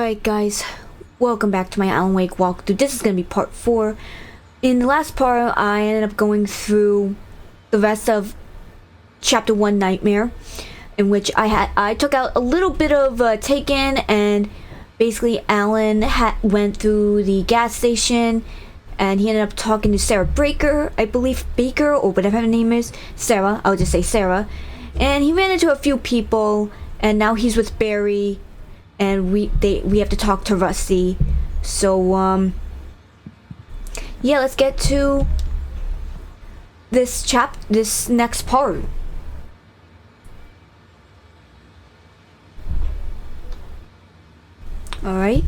Alright guys, welcome back to my Alan Wake walkthrough. This is going to be part 4. In the last part, I ended up going through the rest of Chapter 1 Nightmare, in which I took out a little bit of Taken, and basically Alan went through the gas station, and he ended up talking to Sarah Baker, I believe, Baker, or whatever her name is. Sarah, I'll just say Sarah. And he ran into a few people, and now he's with Barry. And we have to talk to Rusty. So yeah, let's get to this next part. All right.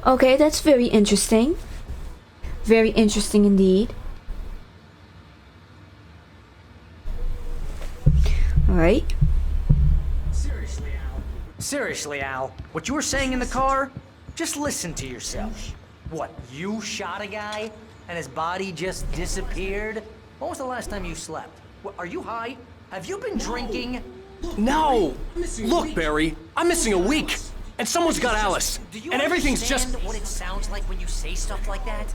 Okay, that's very interesting. Very interesting indeed. All right. Seriously, Al, what you were saying in the car, just listen to yourself. What, you shot a guy and his body just disappeared? When was the last time you slept? What, are you high? Have you been drinking? No! Look, Barry, I'm missing a week, and someone's got Alice, and everything's just... what it sounds like when you say stuff like that?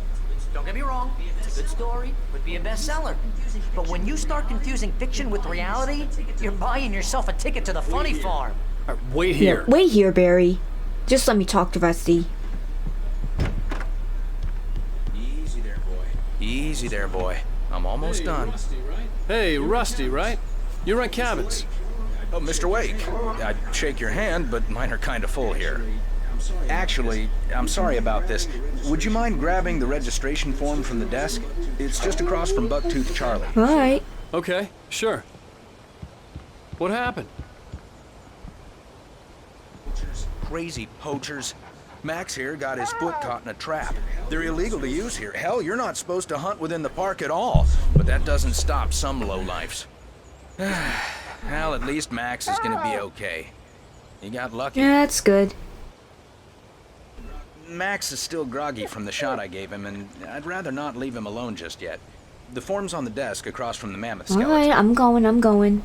Don't get me wrong, it's a good story, would be a bestseller. But when you start confusing fiction with reality, you're buying yourself a ticket to the funny farm. Wait here. Yeah, wait here, Barry. Just let me talk to Rusty. Easy there, boy. Easy there, boy. I'm almost done. Hey, Rusty, right? You run cabins. Oh, Mr. Wake. I'd shake your hand, but mine are kind of full here. Actually, I'm sorry about this. Would you mind grabbing the registration form from the desk? It's just across from Bucktooth Charlie. All right. Okay, sure. What happened? Crazy poachers. Max here got his foot caught in a trap. They're illegal to use here. Hell, you're not supposed to hunt within the park at all. But that doesn't stop some lowlifes. Well, at least Max is gonna be okay. He got lucky. Yeah, that's good. Max is still groggy from the shot I gave him, and I'd rather not leave him alone just yet. The form's on the desk across from the mammoth skeleton. All right, I'm going.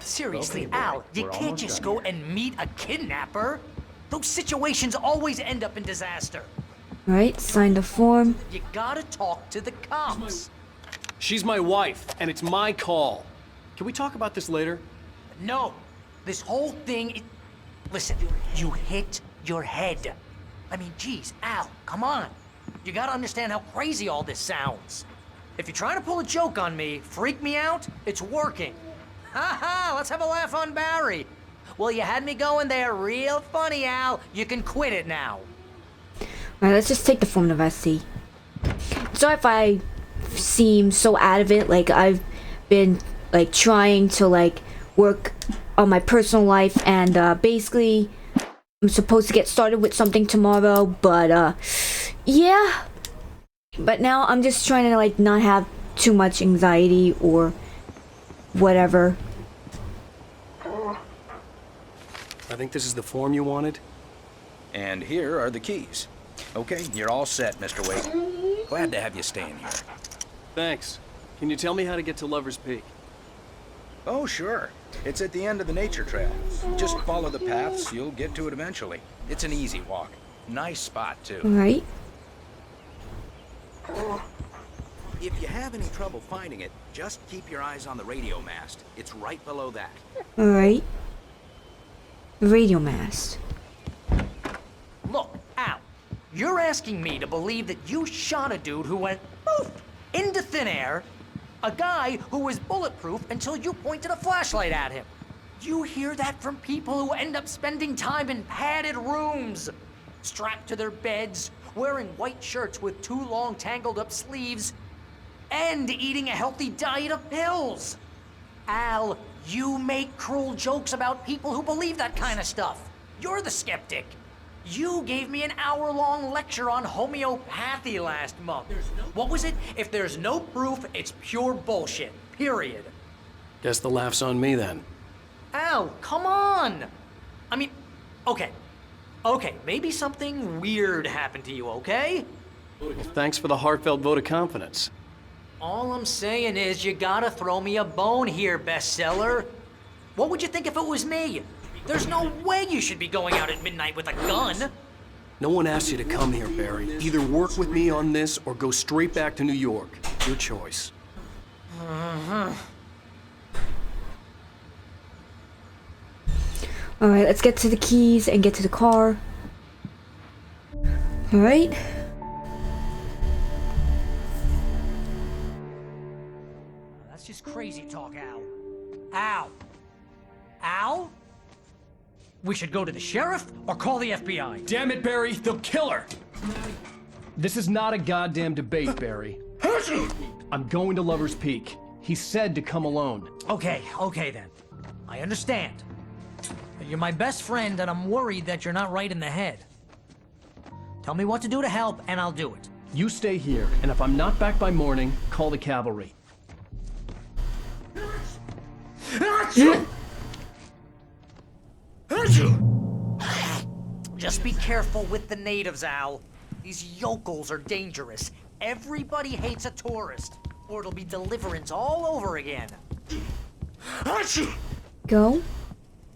Seriously, Al, you can't just go and meet a kidnapper. Those situations always end up in disaster. All right, sign the form. You gotta talk to the cops. She's my wife, and it's my call. Can we talk about this later? No, this whole thing, listen, you hit your head. I mean, geez, Al, come on. You gotta understand how crazy all this sounds. If you're trying to pull a joke on me, freak me out, it's working. Ha ha, let's have a laugh on Barry. Well, you had me going there real funny, Al. You can quit it now. Alright, let's just take the form to Rusty. Sorry if I seem so out of it, like I've been like trying to like work on my personal life, and basically I'm supposed to get started with something tomorrow, but yeah. But now I'm just trying to like not have too much anxiety or whatever. I think this is the form you wanted. And here are the keys. Okay, you're all set, Mr. Wake. Glad to have you staying here. Thanks. Can you tell me how to get to Lover's Peak? Oh, sure. It's at the end of the nature trail. Just follow the paths, you'll get to it eventually. It's an easy walk. Nice spot, too. Alright. If you have any trouble finding it, just keep your eyes on the radio mast. It's right below that. Alright. Radio mast. Look, Al, you're asking me to believe that you shot a dude who went poof into thin air, a guy who was bulletproof until you pointed a flashlight at him. You hear that from people who end up spending time in padded rooms, strapped to their beds, wearing white shirts with too long tangled up sleeves, and eating a healthy diet of pills. Al, you make cruel jokes about people who believe that kind of stuff. You're the skeptic. You gave me an hour-long lecture on homeopathy last month. What was it? If there's no proof, it's pure bullshit. Period. Guess the laugh's on me then. Al, come on! I mean, okay. Okay, maybe something weird happened to you, okay? Well, thanks for the heartfelt vote of confidence. All I'm saying is you gotta throw me a bone here, bestseller. What would you think if it was me? There's no way you should be going out at midnight with a gun. No one asked you to come here, Barry. Either work with me on this or go straight back to New York. Your choice. Alright, let's get to the keys and get to the car. Alright. That's just crazy talk, Al. Al? Al? We should go to the sheriff or call the FBI. Damn it, Barry, they'll kill her! This is not a goddamn debate, Barry. I'm going to Lover's Peak. He said to come alone. Okay then. I understand. You're my best friend and I'm worried that you're not right in the head. Tell me what to do to help and I'll do it. You stay here, and if I'm not back by morning, call the cavalry. Just be careful with the natives, Al. These yokels are dangerous. Everybody hates a tourist, or it'll be deliverance all over again. Go.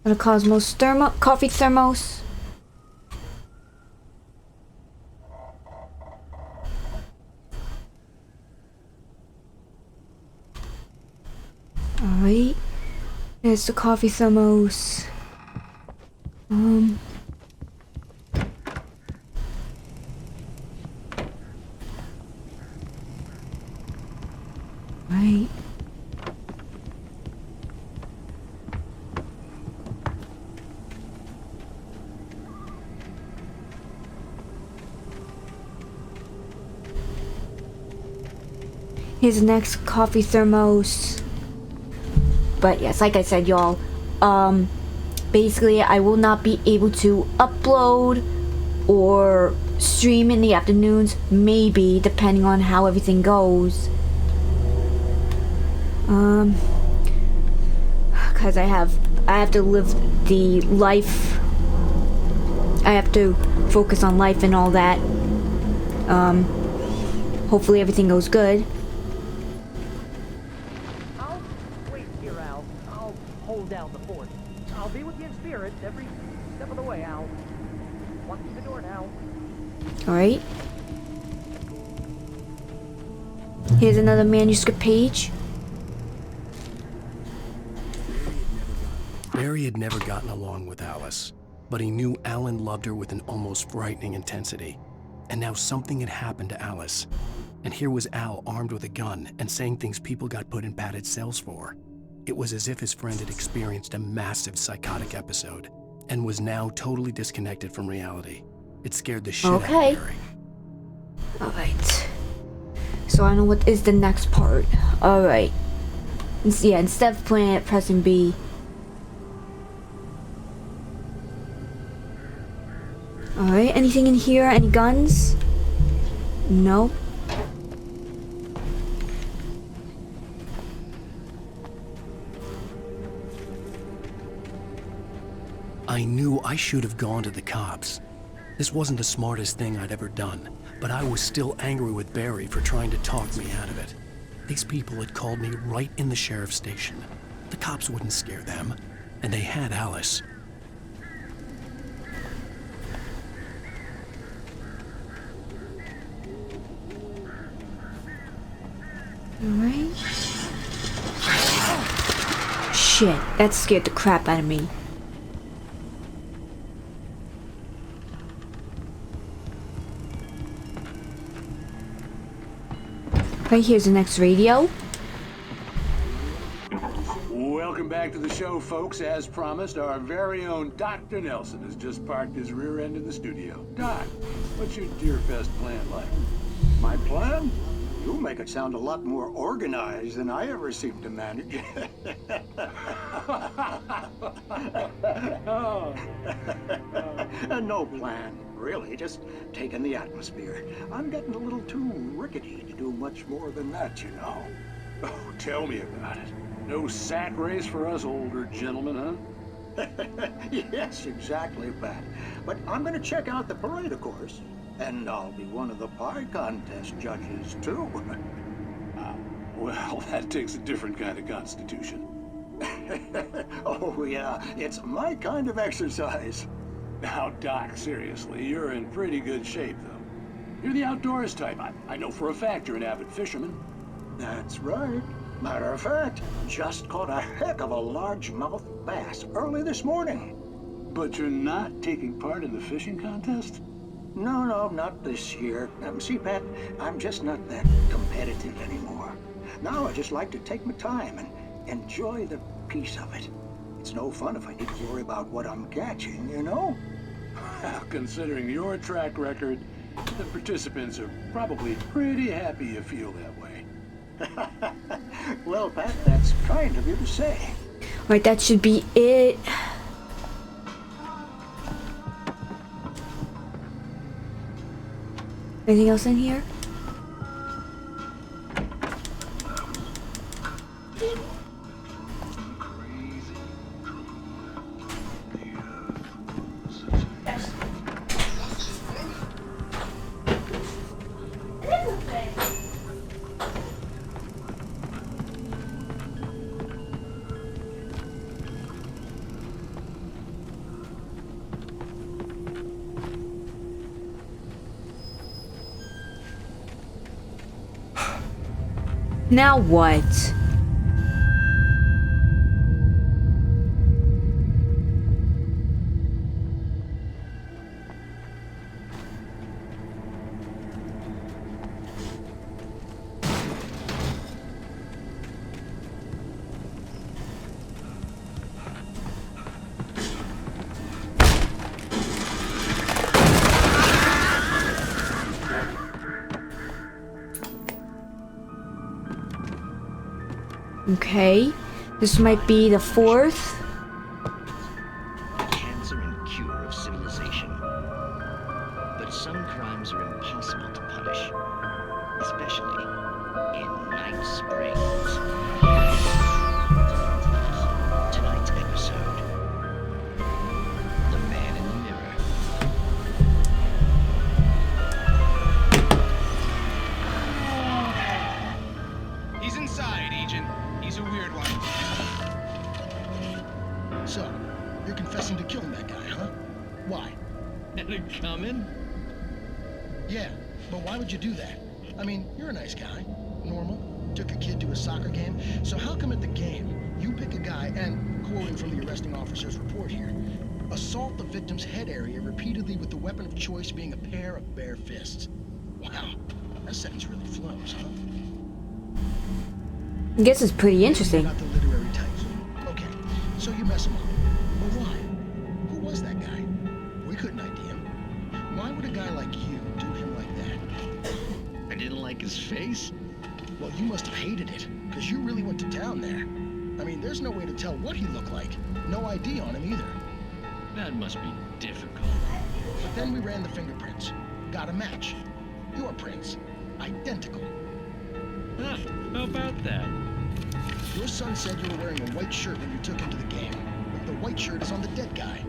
Got a Cosmos coffee thermos. Alright. There's the coffee thermos. Right. Here's the next coffee thermos. But yes, like I said, y'all, basically I will not be able to upload or stream in the afternoons, maybe, depending on how everything goes. Because I have to live the life. I have to focus on life and all that. Hopefully everything goes good. I'll wait here, Al. I'll hold down the fort. I'll be with you in spirit every step of the way, Al. Walk through the door now. Alright. Here's another manuscript page. Barry had never gotten along with Alice, but he knew Alan loved her with an almost frightening intensity. And now something had happened to Alice. And here was Al armed with a gun and saying things people got put in padded cells for. It was as if his friend had experienced a massive psychotic episode and was now totally disconnected from reality. It scared the shit out of Barry. Alright. So I know what is the next part. Alright. Yeah, instead of playing it, pressing B. Alright, anything in here? Any guns? No. I knew I should have gone to the cops. This wasn't the smartest thing I'd ever done, but I was still angry with Barry for trying to talk me out of it. These people had called me right in the sheriff's station. The cops wouldn't scare them, and they had Alice. Alright. Shit, that scared the crap out of me. Right here's the next radio. Welcome back to the show, folks. As promised, our very own Dr. Nelson has just parked his rear end in the studio. Doc, what's your Deerfest plan like? My plan? You make it sound a lot more organized than I ever seem to manage. No plan, really, just taking the atmosphere. I'm getting a little too rickety to do much more than that, you know. Oh, tell me about it. No sack race for us older gentlemen, huh? Yes, exactly, Pat. But I'm gonna check out the parade, of course. And I'll be one of the pie contest judges, too. Well, that takes a different kind of constitution. Oh, yeah, it's my kind of exercise. Now, Doc, seriously, you're in pretty good shape, though. You're the outdoors type. I know for a fact you're an avid fisherman. That's right. Matter of fact, just caught a heck of a largemouth bass early this morning. But you're not taking part in the fishing contest? No, not this year. See, Pat, I'm just not that competitive anymore. Now I just like to take my time and enjoy the peace of it. It's no fun if I need to worry about what I'm catching, you know? Well, considering your track record, the participants are probably pretty happy you feel that way. Well, Pat, that's kind of you to say. Alright, that should be it. Anything else in here? Now what? Okay, this might be the fourth. Cancer and cure of civilization. But some crimes are impossible to punish, especially in Night Springs. Tonight's episode: The Man in the Mirror. He's inside, Agent. He's a weird one. So, you're confessing to killing that guy, huh? Why? Had it coming? Yeah, but why would you do that? I mean, you're a nice guy. Normal. Took a kid to a soccer game. So how come at the game, you pick a guy and, quoting from the arresting officer's report here, assault the victim's head area repeatedly with the weapon of choice being a pair of bare fists? Wow, that sentence really flows, huh? I guess it's pretty interesting. Not the literary type. Okay, so you mess him up. But why? Who was that guy? We couldn't ID him. Why would a guy like you do him like that? I didn't like his face. Well, you must have hated it, because you really went to town there. I mean, there's no way to tell what he looked like. No ID on him either. That must be difficult. But then we ran the fingerprints. Got a match. Your prints. Identical. Huh, how about that? Your son said you were wearing a white shirt when you took him to the game. But the white shirt is on the dead guy.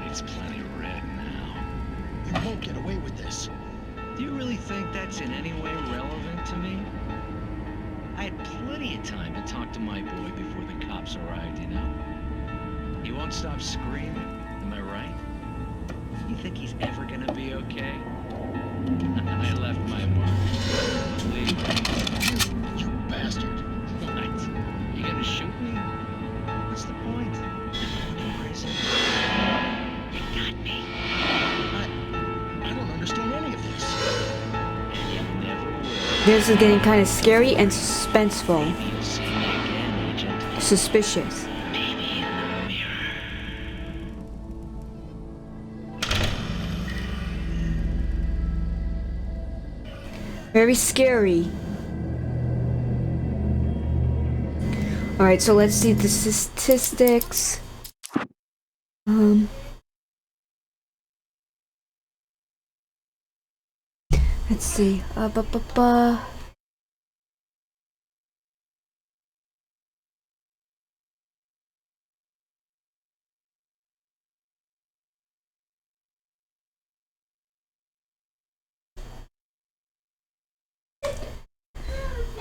It's plenty red now. You won't get away with this. Do you really think that's in any way relevant to me? I had plenty of time to talk to my boy before the cops arrived, you know? He won't stop screaming, am I right? You think he's ever gonna be okay? I left my mark. Believe me. You bastard. What? You gonna shoot me? What's the point? I'm going to prison. You got me. I don't understand any of this. And you never will. This is getting kind of scary and suspenseful. Maybe you'll see me again, Agent. Suspicious. Maybe in the mirror. Very scary. Alright, so let's see the statistics. Let's see.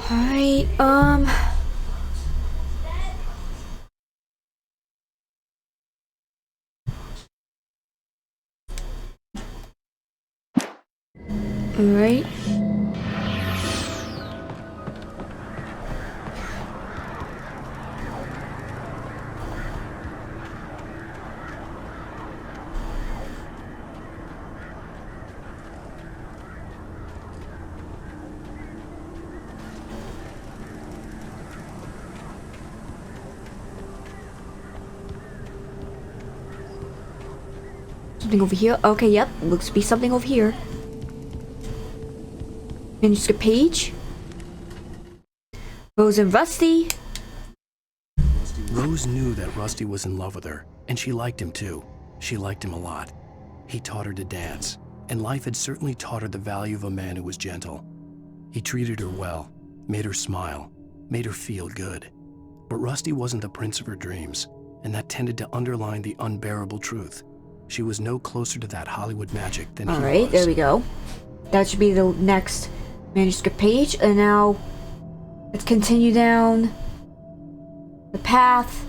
Alright, Alright. Something over here. Okay, yep. Looks to be something over here. Manuscript page. Rose and Rusty. Rose knew that Rusty was in love with her, and she liked him too. She liked him a lot. He taught her to dance, and life had certainly taught her the value of a man who was gentle. He treated her well, made her smile, made her feel good. But Rusty wasn't the prince of her dreams, and that tended to underline the unbearable truth. She was no closer to that Hollywood magic than he was. Alright, there we go. That should be the next manuscript page. And now, let's continue down the path.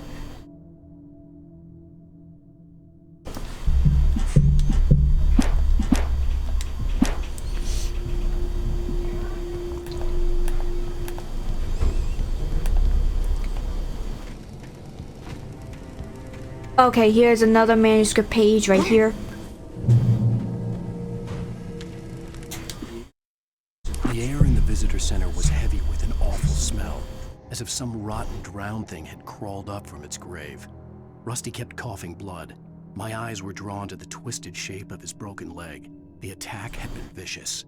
Okay, here's another manuscript page right here. The air in the visitor center was heavy with an awful smell, as if some rotten drowned thing had crawled up from its grave. Rusty kept coughing blood. My eyes were drawn to the twisted shape of his broken leg. The attack had been vicious.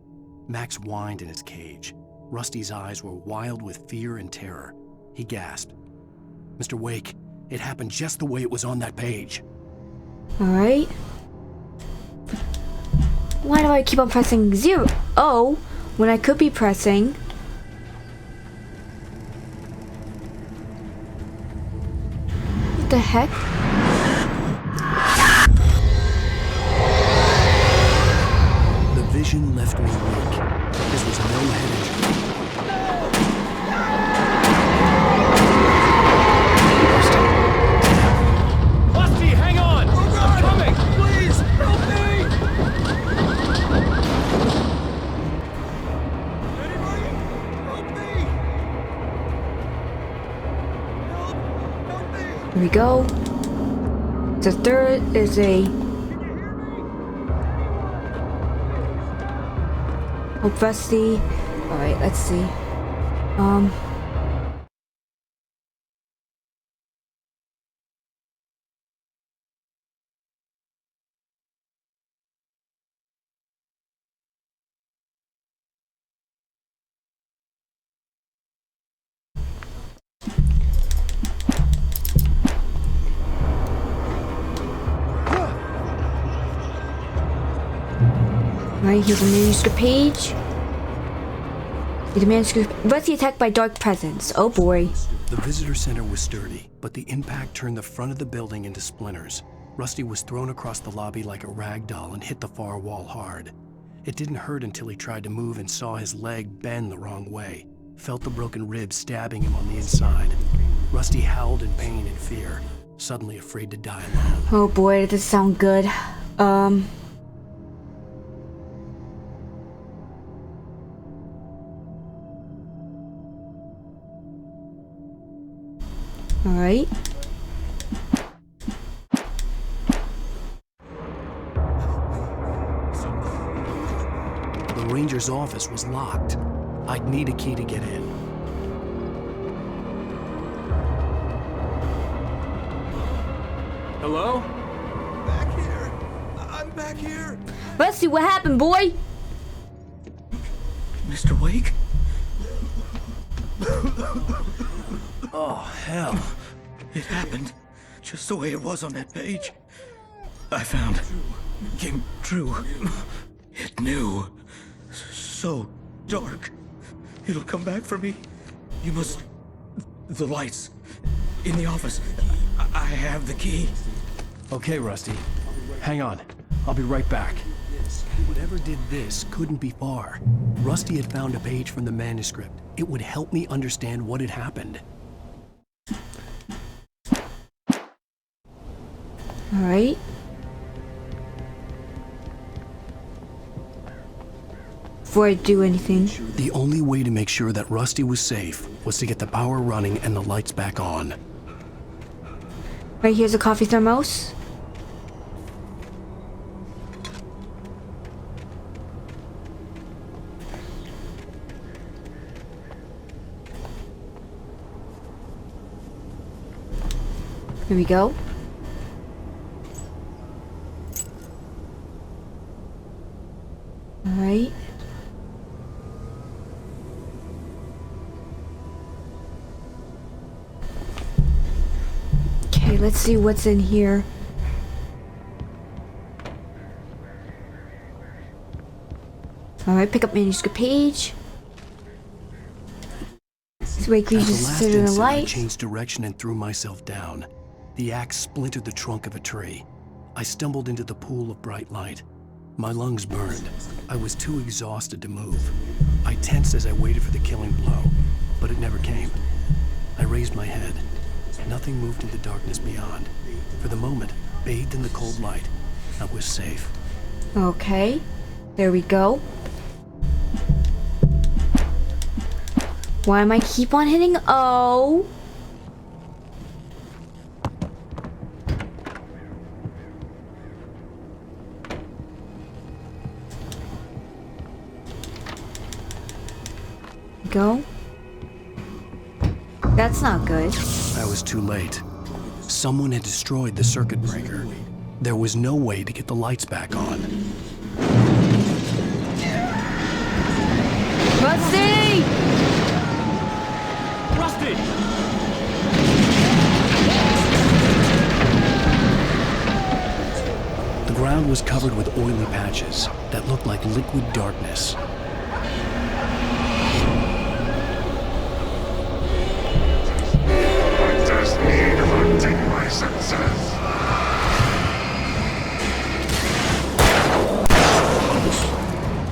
Max whined in his cage. Rusty's eyes were wild with fear and terror. He gasped. "Mr. Wake, it happened just the way it was on that page." Alright. Why do I keep on pressing 0 when I could be pressing? What the heck? The vision left me weak. This was no head injury. Rusty, hang on! I'm coming! Please, help me! Anybody? Help me! Help me! Here we go. The third is a... Oh, Rusty. Alright, let's see. Alright, here's a manuscript page. The manuscript. Rusty attacked by dark presence. Oh boy. The visitor center was sturdy, but the impact turned the front of the building into splinters. Rusty was thrown across the lobby like a rag doll and hit the far wall hard. It didn't hurt until he tried to move and saw his leg bend the wrong way. Felt the broken rib stabbing him on the inside. Rusty howled in pain and fear, suddenly afraid to die alone. Oh boy, that doesn't sound good. Alright. The ranger's office was locked. I'd need a key to get in. Hello? Back here. I'm back here. Rusty, what happened, boy? Mr. Wake? Oh, hell. It happened just the way it was on that page. I found. Came true. It knew. So dark. It'll come back for me. You must... The lights. In the office. I have the key. Okay, Rusty. Hang on. I'll be right back. Whoever did this couldn't be far. Rusty had found a page from the manuscript. It would help me understand what had happened. Alright. Before I do anything. The only way to make sure that Rusty was safe was to get the power running and the lights back on. Right here's a coffee thermos. Here we go. Alright. Okay, let's see what's in here. Alright, pick up manuscript page. So wait, can you just sit in the I light? changed direction and threw myself down. The axe splintered the trunk of a tree. I stumbled into the pool of bright light. My lungs burned. I was too exhausted to move. I tensed as I waited for the killing blow, but it never came. I raised my head. Nothing moved in the darkness beyond. For the moment, bathed in the cold light, I was safe. Okay, there we go. Why am I keep on hitting O? Go. That's not good. I was too late. Someone had destroyed the circuit breaker. There was no way to get the lights back on. Rusty! Rusty! The ground was covered with oily patches that looked like liquid darkness.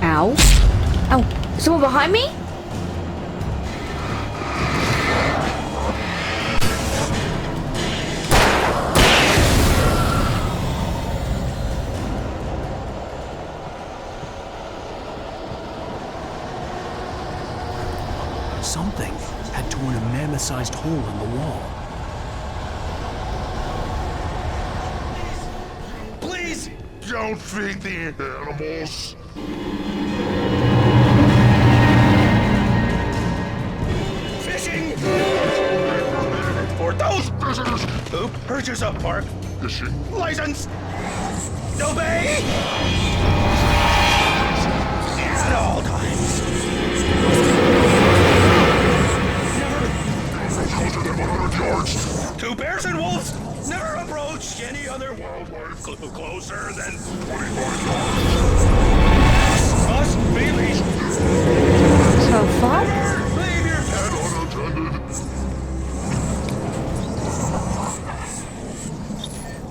Ow. Ow. Someone behind me? Something had torn a mammoth-sized hole in the wall. Please don't feed the animals. Fishing! For those visitors who purchase a park Fishing. license, obey at all times. Go to them 100 yards. To bears and wolves, never approach any other wildlife closer than 25 yards. must be leashed. So far? Leave your pet Unattended.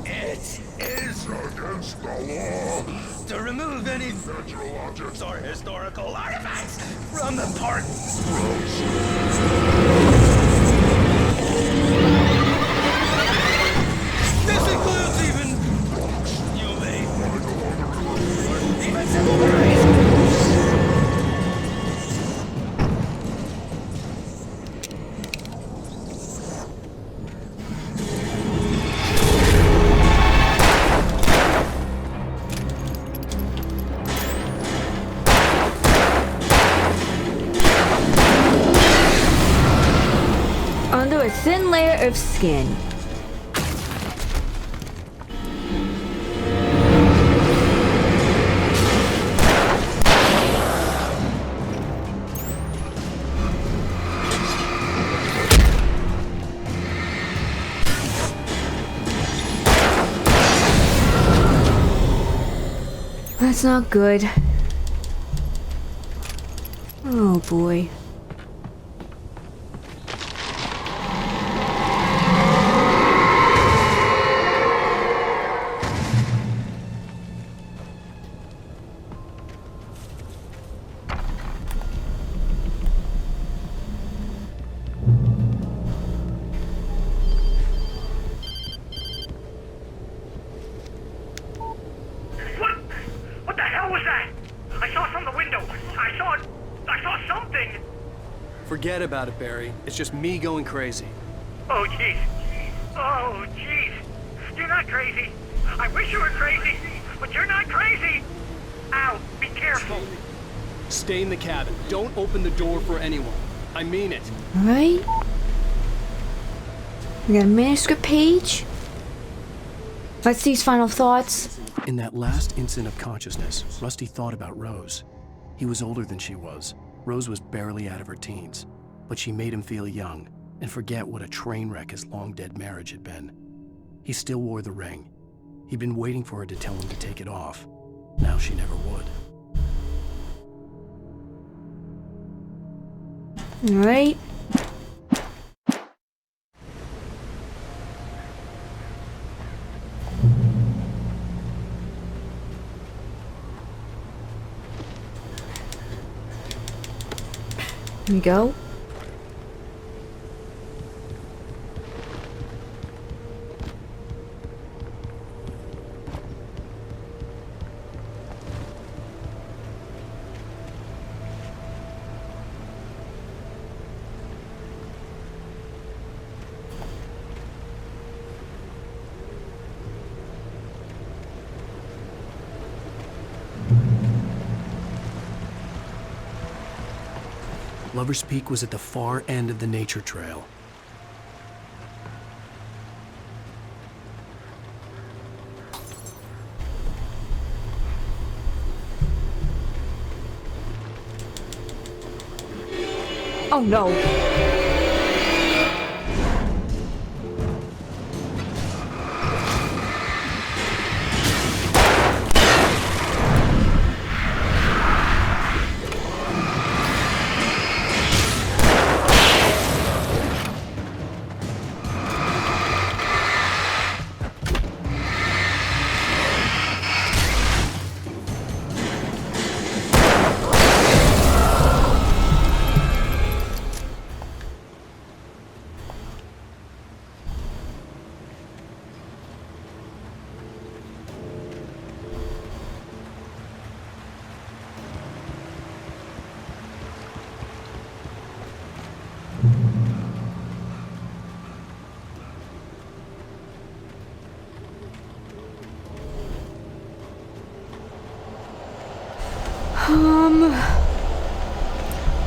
It is Against the law. to remove any Natural objects. or historical artifacts from the park. This includes even you may even civil rights. Under a thin layer of skin. That's not good. Oh boy. Forget about it, Barry. It's just me going crazy. Oh, jeez. Oh, jeez. You're not crazy. I wish you were crazy, but you're not crazy. Ow, be careful. Stay in the cabin. Don't open the door for anyone. I mean it. Alright. We got a manuscript page. Let's see his final thoughts. In that last instant of consciousness, Rusty thought about Rose. He was older than she was. Rose was barely out of her teens, but she made him feel young and forget what a train wreck his long-dead marriage had been. He still wore the ring. He'd been waiting for her to tell him to take it off. Now she never would. Alright. Here we go. Lover's Peak was at the far end of the nature trail. Oh no.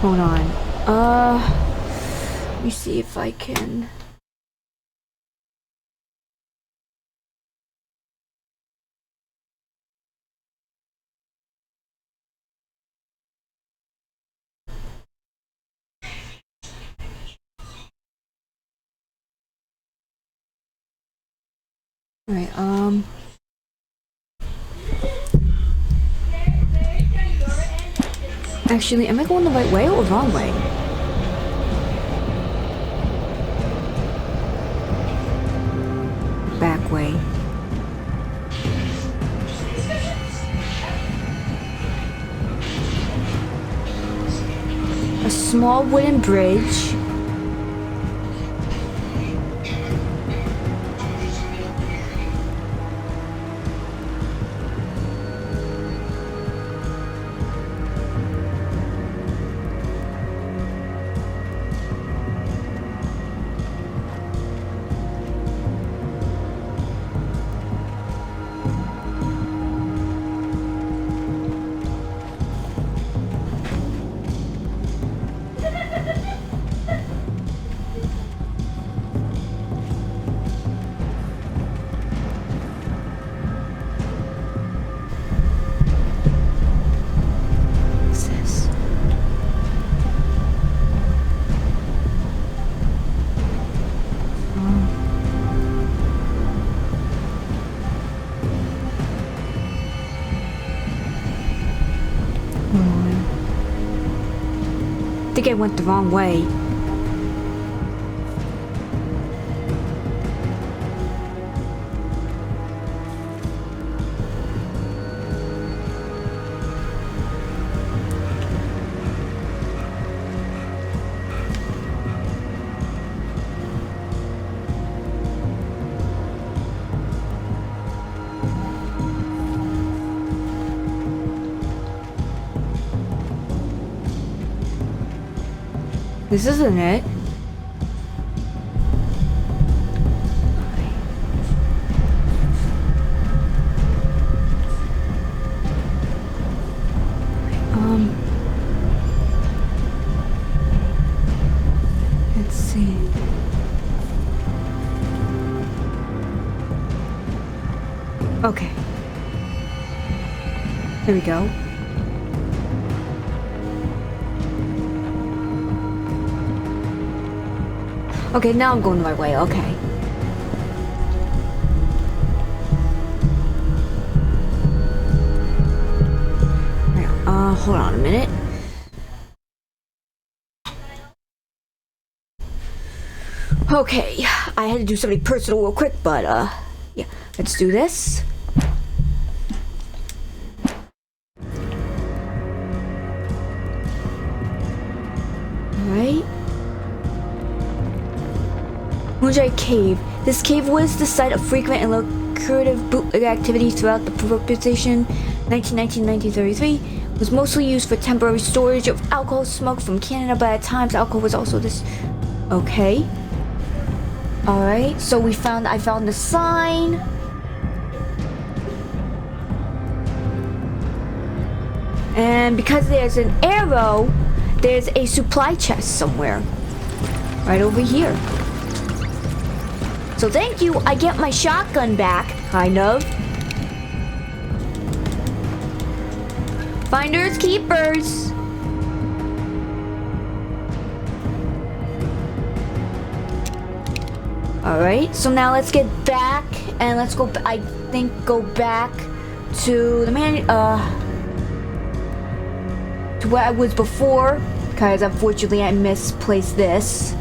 Hold on. Let me see if I can. Alright, actually, am I going the right way or the wrong way? Back way. A small wooden bridge. I think I went the wrong way. This isn't it. Let's see. Okay. There we go. Okay, now I'm going the right way. Okay. Hold on a minute. Okay, I had to do something personal real quick, but yeah, let's do this. Alright. Moonshine Cave. This cave was the site of frequent and lucrative bootleg activities throughout the Prohibition 1919-1933. Was mostly used for temporary storage of alcohol smuggled from Canada, but at times alcohol was also this. Okay. Alright, so I found the sign. And because there's an arrow, there's a supply chest somewhere. Right over here. So thank you, I get my shotgun back, kind of. Finders keepers. Alright, so now let's get back and let's go, I think, go back to the to where I was before, because unfortunately I misplaced this.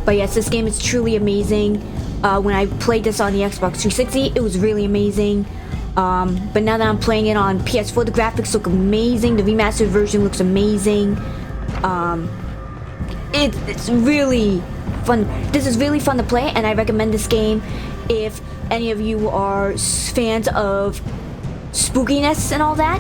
But yes, this game is truly amazing. When I played this on the Xbox 360, it was really amazing. But now that I'm playing it on PS4, the graphics look amazing. The remastered version looks amazing. It's really fun. This is really fun to play, and I recommend this game if any of you are fans of spookiness and all that.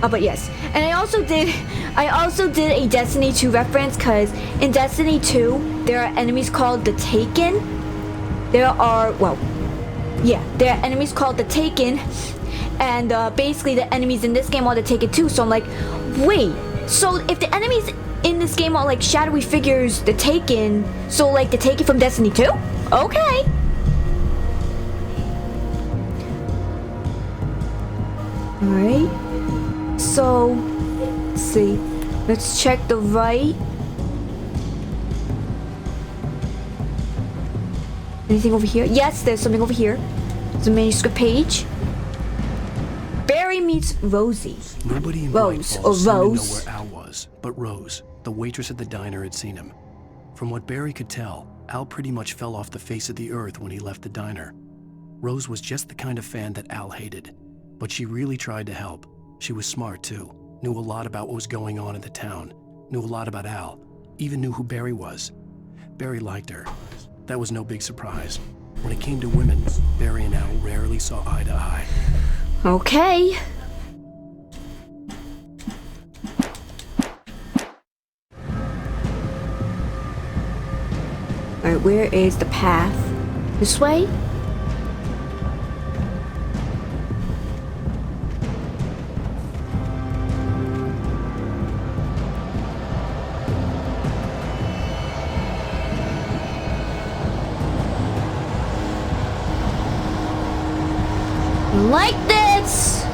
But yes, and I also did a Destiny 2 reference, because in Destiny 2 there are enemies called the Taken. There are enemies called the Taken, and basically the enemies in this game are the Taken too. So I'm like, wait, so if the enemies in this game are like shadowy figures, the Taken, so like the Taken from Destiny 2? Okay. Alright. So, let's see. Let's check the right. Anything over here? Yes, there's something over here. It's a manuscript page. Barry meets Rosie. Nobody in Rose, Bright or Falls seemed to know Rose. where Al was, but Rose, the waitress at the diner, had seen him. From what Barry could tell, Al pretty much fell off the face of the earth when he left the diner. Rose was just the kind of fan that Al hated, but she really tried to help. She was smart too, knew a lot about what was going on in the town, knew a lot about Al, even knew who Barry was. Barry liked her. That was no big surprise. When it came to women, Barry and Al rarely saw eye to eye. Okay. Alright, where is the path? This way? Like this!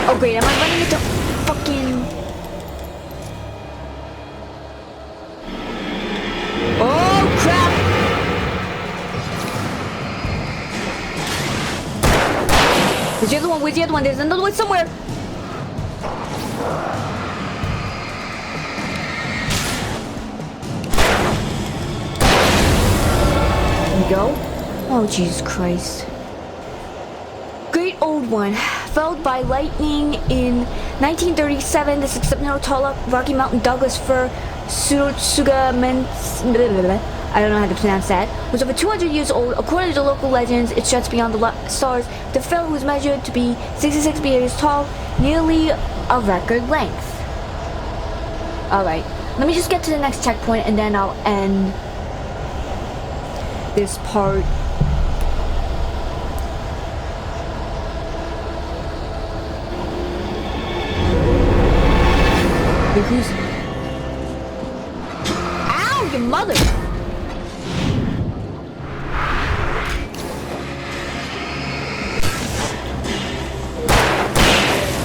Oh great, am I running into fucking... Oh crap! Where's the other one? Where's the other one? There's another one somewhere! There we go. Oh, Jesus Christ. Great Old One. Felled by lightning in 1937, the Subnautala Rocky Mountain Douglas fir Surutsuga I don't know how to pronounce that, was over 200 years old. According to local legends, it shuts beyond the stars. The fell was measured to be 66 meters tall, nearly a record length. Alright, let me just get to the next checkpoint and then I'll end this part. Who's... Ow, your mother!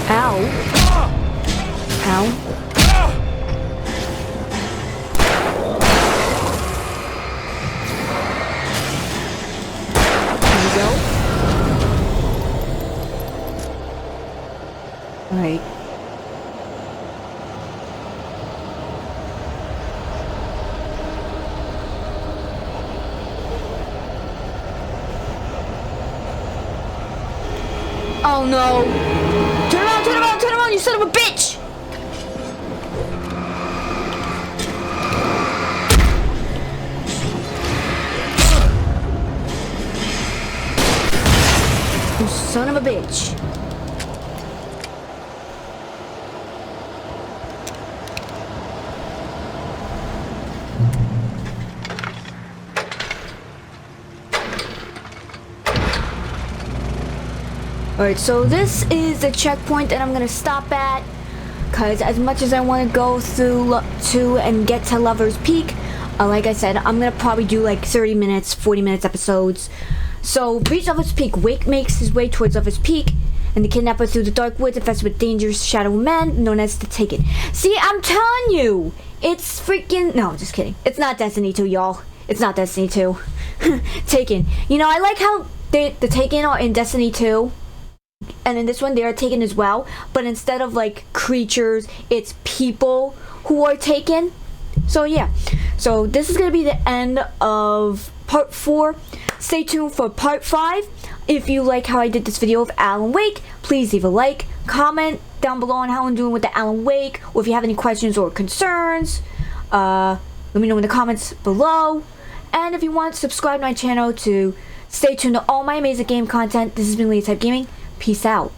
Ow. Ow. There we go. Alright. Oh no! Turn around, turn around, turn around, you son of a bitch! You son of a bitch. Alright, so this is the checkpoint that I'm gonna stop at, because as much as I want to go through to and get to Lover's Peak, like I said, I'm gonna probably do like 30 minutes, 40 minutes episodes. So, reach Lover's Peak. Wake makes his way towards Lover's Peak, and the kidnapper through the dark woods infested with dangerous shadow men known as the Taken. See, I'm telling you! It's freaking... No, just kidding. It's not Destiny 2, y'all. It's not Destiny 2. Taken. You know, I like how the Taken are in Destiny 2. And in this one, they are taken as well. But instead of, like, creatures, it's people who are taken. So, yeah. So, this is going to be the end of part 4. Stay tuned for part 5. If you like how I did this video of Alan Wake, please leave a like. Comment down below on how I'm doing with the Alan Wake. Or if you have any questions or concerns, let me know in the comments below. And if you want, subscribe to my channel to stay tuned to all my amazing game content. This has been Leah Type Gaming. Peace out.